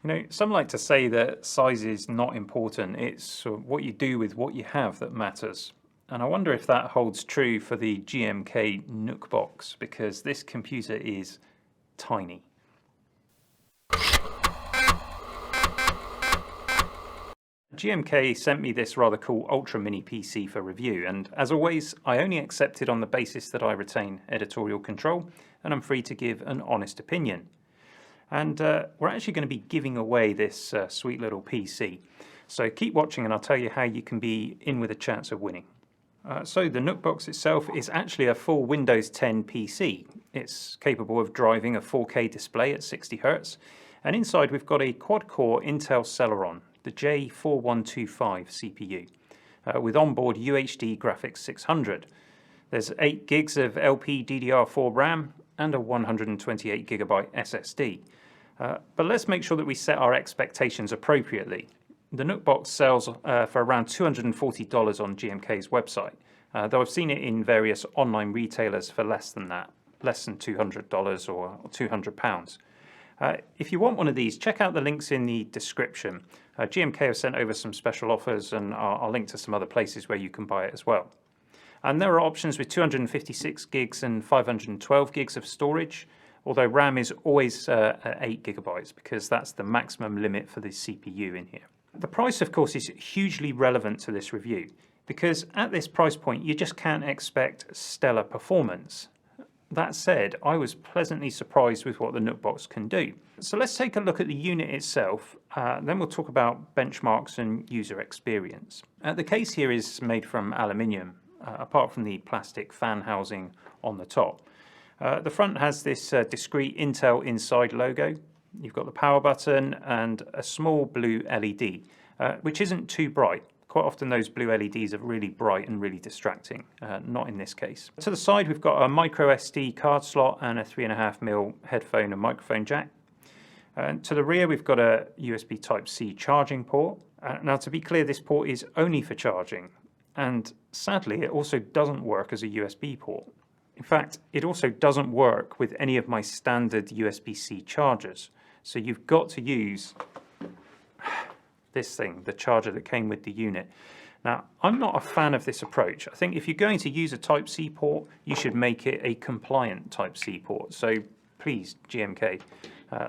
You know, some like to say that size is not important. It's what you do with what you have that matters. And I wonder if that holds true for the GMK Nookbox, because this computer is tiny. GMK sent me this rather cool Ultra Mini PC for review, and as always, I only accept it on the basis that I retain editorial control and I'm free to give an honest opinion. And we're actually going to be giving away this sweet little PC. So keep watching and I'll tell you how you can be in with a chance of winning. So the Nookbox itself is actually a full Windows 10 PC. It's capable of driving a 4K display at 60 Hz, and inside we've got a quad-core Intel Celeron, the J4125 CPU, with onboard UHD Graphics 600. There's 8 gigs of LPDDR4 RAM and a 128GB SSD. But let's make sure that we set our expectations appropriately. The Nookbox sells for around $240 on GMK's website, though I've seen it in various online retailers for less than that, less than $200 or £200. If you want one of these, check out the links in the description. GMK have sent over some special offers, and I'll link to some other places where you can buy it as well. And there are options with 256 gigs and 512 gigs of storage, although RAM is always at 8 gigabytes because that's the maximum limit for the CPU in here. The price, of course, is hugely relevant to this review because at this price point you just can't expect stellar performance. That said, I was pleasantly surprised with what the Nookbox can do. So let's take a look at the unit itself, then we'll talk about benchmarks and user experience. The case here is made from aluminium, apart from the plastic fan housing on the top. The front has this discrete Intel Inside logo. You've got the power button and a small blue LED, which isn't too bright. Quite often those blue LEDs are really bright and really distracting, not in this case. To the side we've got a micro SD card slot and a 3.5mm headphone and microphone jack. To the rear we've got a USB Type-C charging port. Now to be clear, this port is only for charging, and sadly it also doesn't work as a USB port. In fact, it also doesn't work with any of my standard USB-C chargers. So you've got to use this thing, the charger that came with the unit. Now, I'm not a fan of this approach. I think if you're going to use a Type-C port, you should make it a compliant Type-C port. So please, GMK,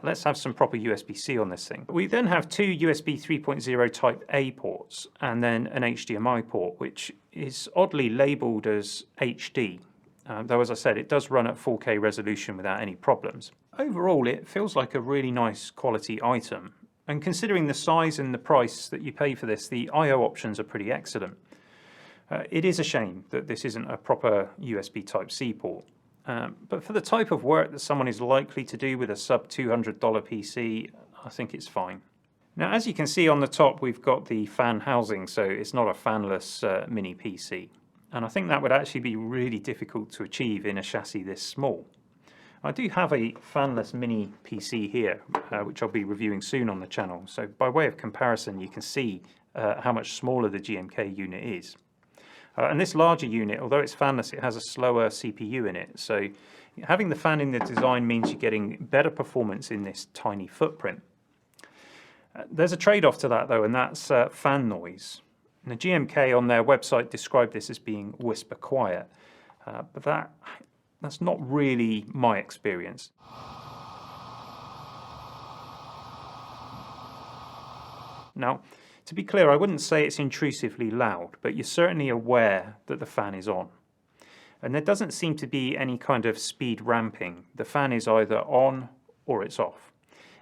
let's have some proper USB-C on this thing. We then have two USB 3.0 Type-A ports and then an HDMI port, which is oddly labeled as HD. Though, as I said, it does run at 4K resolution without any problems. Overall, it feels like a really nice quality item. And considering the size and the price that you pay for this, the I/O options are pretty excellent. It is a shame that this isn't a proper USB Type-C port. But for the type of work that someone is likely to do with a sub $200 PC, I think it's fine. Now, as you can see on the top, we've got the fan housing, so it's not a fanless mini PC. And I think that would actually be really difficult to achieve in a chassis this small. I do have a fanless mini PC here, which I'll be reviewing soon on the channel. So by way of comparison, you can see how much smaller the GMK unit is. And this larger unit, although it's fanless, it has a slower CPU in it. So having the fan in the design means you're getting better performance in this tiny footprint. There's a trade-off to that though, and that's fan noise. And the GMK on their website described this as being whisper quiet, but that's not really my experience. Now, to be clear, I wouldn't say it's intrusively loud, but you're certainly aware that the fan is on. And there doesn't seem to be any kind of speed ramping. The fan is either on or it's off.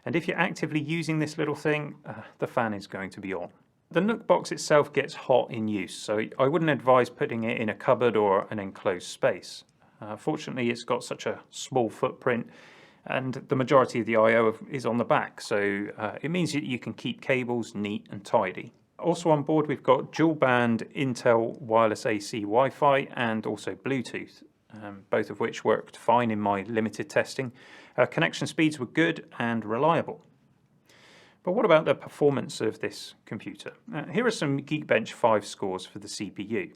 And if you're actively using this little thing, the fan is going to be on. The Nookbox itself gets hot in use, so I wouldn't advise putting it in a cupboard or an enclosed space. Fortunately, it's got such a small footprint and the majority of the I/O is on the back, so it means that you can keep cables neat and tidy. Also on board we've got dual band Intel wireless AC Wi-Fi and also Bluetooth, both of which worked fine in my limited testing. Connection speeds were good and reliable. But what about the performance of this computer? Here are some Geekbench 5 scores for the CPU.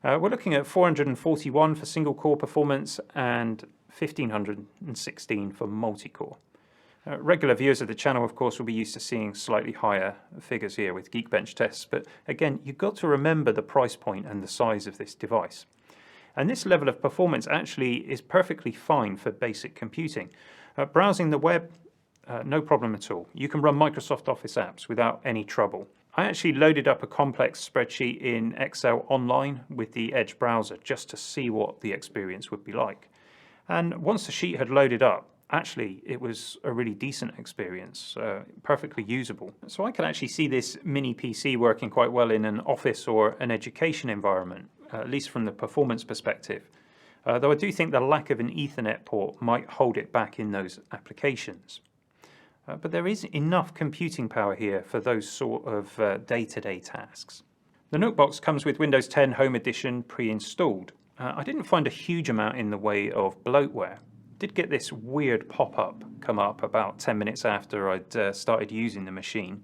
We're looking at 441 for single core performance and 1516 for multi-core. Regular viewers of the channel, of course, will be used to seeing slightly higher figures here with Geekbench tests, but again, you've got to remember the price point and the size of this device. And this level of performance actually is perfectly fine for basic computing. Browsing the web, no problem at all. You can run Microsoft Office apps without any trouble. I actually loaded up a complex spreadsheet in Excel online with the Edge browser just to see what the experience would be like. And once the sheet had loaded up, actually it was a really decent experience, perfectly usable. So I can actually see this mini PC working quite well in an office or an education environment, at least from the performance perspective. Though I do think the lack of an Ethernet port might hold it back in those applications. But there is enough computing power here for those sort of day-to-day tasks. The Nookbox comes with Windows 10 Home Edition pre-installed. I didn't find a huge amount in the way of bloatware. Did get this weird pop-up come up about 10 minutes after I'd started using the machine.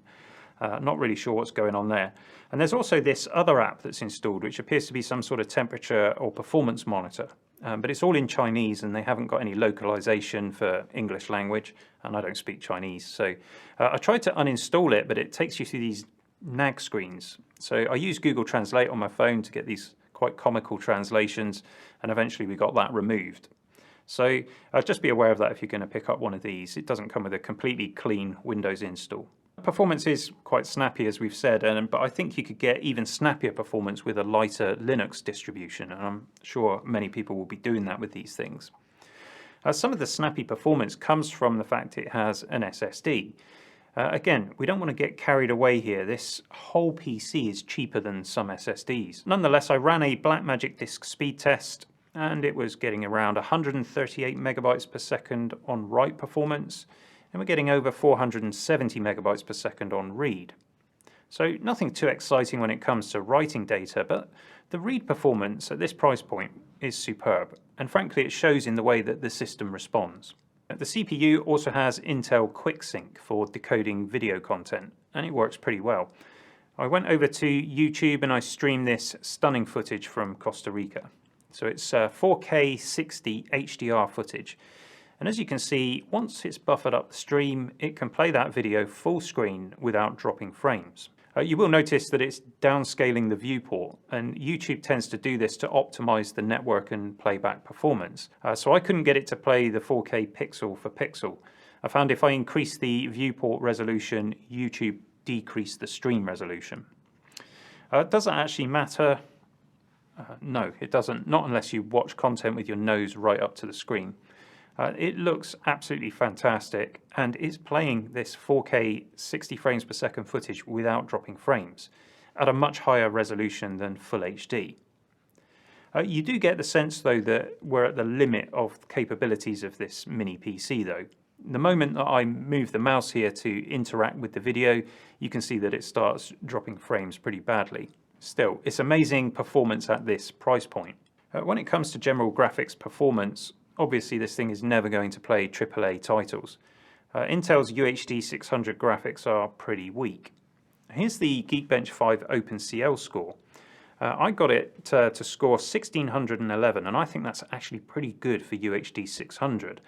Not really sure what's going on there. And there's also this other app that's installed which appears to be some sort of temperature or performance monitor. But it's all in Chinese and they haven't got any localization for English language, and I don't speak Chinese. So I tried to uninstall it, but it takes you through these nag screens. So I used Google Translate on my phone to get these quite comical translations, and eventually we got that removed. So just be aware of that if you're going to pick up one of these. It doesn't come with a completely clean Windows install. Performance is quite snappy, as we've said, but I think you could get even snappier performance with a lighter Linux distribution, and I'm sure many people will be doing that with these things. Some of the snappy performance comes from the fact it has an SSD. Again, we don't want to get carried away here. This whole PC is cheaper than some SSDs. Nonetheless, I ran a Blackmagic disk speed test, and it was getting around 138 megabytes per second on write performance, and we're getting over 470 megabytes per second on read. So nothing too exciting when it comes to writing data, but the read performance at this price point is superb, and frankly it shows in the way that the system responds. The CPU also has Intel QuickSync for decoding video content, and it works pretty well. I went over to YouTube and I streamed this stunning footage from Costa Rica. So it's 4K 60 HDR footage. And as you can see, once it's buffered up the stream, it can play that video full screen without dropping frames. You will notice that it's downscaling the viewport, and YouTube tends to do this to optimize the network and playback performance. So I couldn't get it to play the 4K pixel for pixel. I found if I increase the viewport resolution, YouTube decreased the stream resolution. Does that actually matter? No, it doesn't, not unless you watch content with your nose right up to the screen. It looks absolutely fantastic, and it's playing this 4K 60 frames per second footage without dropping frames at a much higher resolution than Full HD. You do get the sense though that we're at the limit of the capabilities of this mini PC though. The moment that I move the mouse here to interact with the video, you can see that it starts dropping frames pretty badly. Still, it's amazing performance at this price point. When it comes to general graphics performance, obviously this thing is never going to play AAA titles. Intel's UHD 600 graphics are pretty weak. Here's the Geekbench 5 OpenCL score. I got it to score 1611, and I think that's actually pretty good for UHD 600.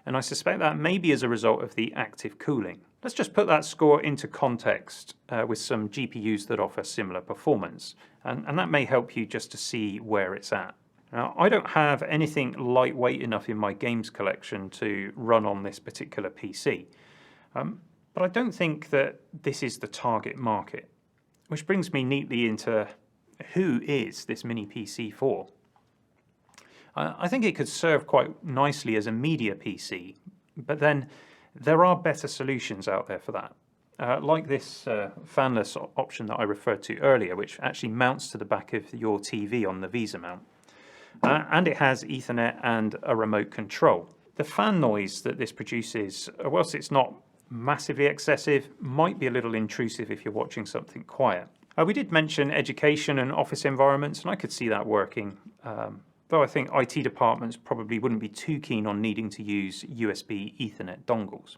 And I suspect that may be as a result of the active cooling. Let's just put that score into context with some GPUs that offer similar performance, and that may help you just to see where it's at. Now, I don't have anything lightweight enough in my games collection to run on this particular PC, but I don't think that this is the target market, which brings me neatly into who is this mini PC for. I think it could serve quite nicely as a media PC, but then there are better solutions out there for that. Like this fanless option that I referred to earlier, which actually mounts to the back of your TV on the VESA mount. And it has Ethernet and a remote control. The fan noise that this produces, whilst it's not massively excessive, might be a little intrusive if you're watching something quiet. We did mention education and office environments, and I could see that working, though I think IT departments probably wouldn't be too keen on needing to use USB Ethernet dongles.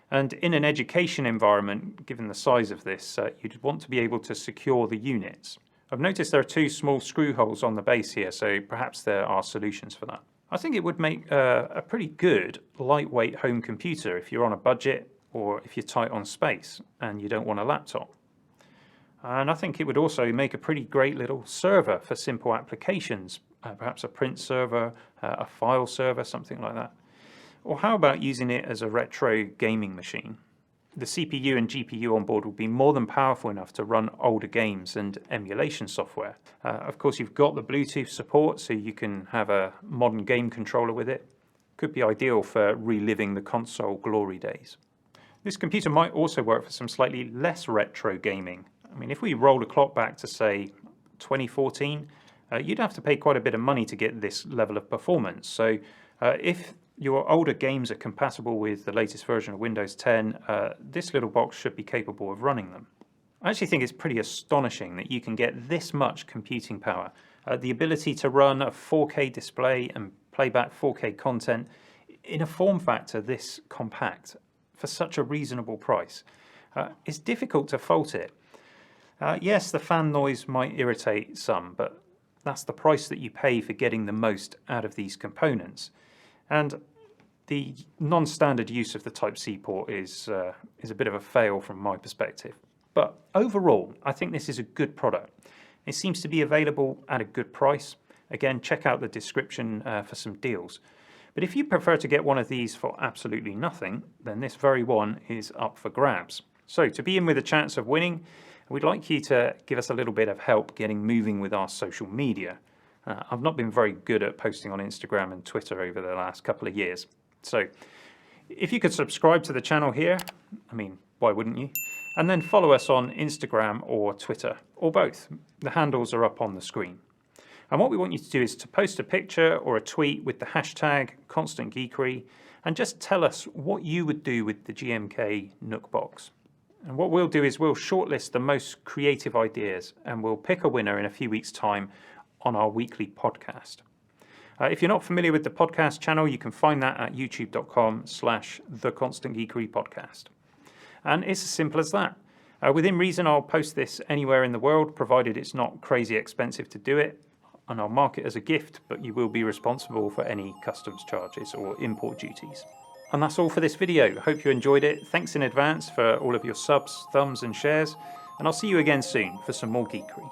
And in an education environment, given the size of this, you'd want to be able to secure the units. I've noticed there are two small screw holes on the base here, so perhaps there are solutions for that. I think it would make a pretty good lightweight home computer if you're on a budget or if you're tight on space and you don't want a laptop. And I think it would also make a pretty great little server for simple applications, perhaps a print server, a file server, something like that. Or how about using it as a retro gaming machine? The CPU and GPU on board will be more than powerful enough to run older games and emulation software. Of course, you've got the Bluetooth support, so you can have a modern game controller with it. Could be ideal for reliving the console glory days. This computer might also work for some slightly less retro gaming. I mean, if we roll the clock back to, say, 2014, you'd have to pay quite a bit of money to get this level of performance. So if your older games are compatible with the latest version of Windows 10, this little box should be capable of running them. I actually think it's pretty astonishing that you can get this much computing power. The ability to run a 4K display and play back 4K content in a form factor this compact for such a reasonable price. It's difficult to fault it. Yes, the fan noise might irritate some, but that's the price that you pay for getting the most out of these components. And the non-standard use of the Type-C port is a bit of a fail from my perspective. But overall, I think this is a good product. It seems to be available at a good price. Again, check out the description for some deals. But if you prefer to get one of these for absolutely nothing, then this very one is up for grabs. So to be in with a chance of winning, we'd like you to give us a little bit of help getting moving with our social media. I've not been very good at posting on Instagram and Twitter over the last couple of years. So if you could subscribe to the channel here, I mean, why wouldn't you? And then follow us on Instagram or Twitter, or both. The handles are up on the screen. And what we want you to do is to post a picture or a tweet with the hashtag ConstantGeekery and just tell us what you would do with the GMK NUC box. And what we'll do is we'll shortlist the most creative ideas and we'll pick a winner in a few weeks' time on our weekly podcast. If you're not familiar with the podcast channel, you can find that at youtube.com/theconstantgeekerypodcast. And it's as simple as that. Within reason, I'll post this anywhere in the world, provided it's not crazy expensive to do it. And I'll mark it as a gift, but you will be responsible for any customs charges or import duties. And that's all for this video. Hope you enjoyed it. Thanks in advance for all of your subs, thumbs and shares. And I'll see you again soon for some more geekery.